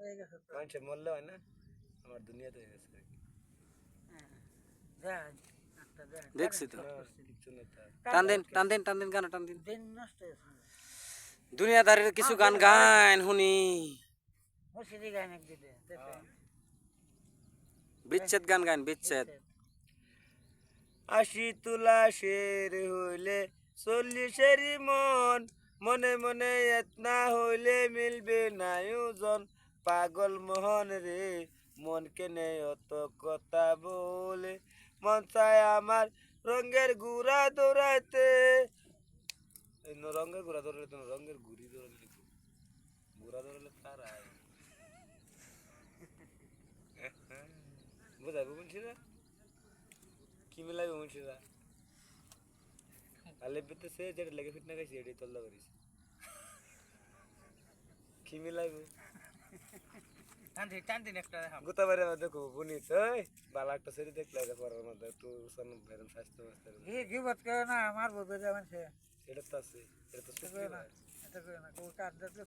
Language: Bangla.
মানুষের মরলে হয় না, আমার দুনিয়াতে হয়ে গেছে দেখছি তো কিছু না তার। টান দিন গান টান দিন দুনিয়াদারের কিছু গান গান শুনি বিচ্ছেদ গান গান বিচ্ছেদ আশি তুলা শের হইলে 40-এরই মন, মনে মনে এত না হইলে মিলবে না ওজন। পাগল মোহন রে মন কেনে অত কথা বলে, মন চায় আমার রঙের গুড়া দৌড়াইতে। রঙের গুড়া দৌড়ালে তো রঙের ঘুরি দৌড়ালে গুড়া দৌড়ালে তারা বোঝাবো বলছিরা কি মিলাইব মনুষ্যরা আলেবিতে সে যেটা লেগে ফিট না খাইছি এটাই তল্লা করিস কি মিলাইব গোতা বারে মধ্যে খুব বুনি তুই বালা একটা সেরি দেখলে পরের মধ্যে একটু সন ভেরম স্বাস্থ্য এটা তো আছে এটা তো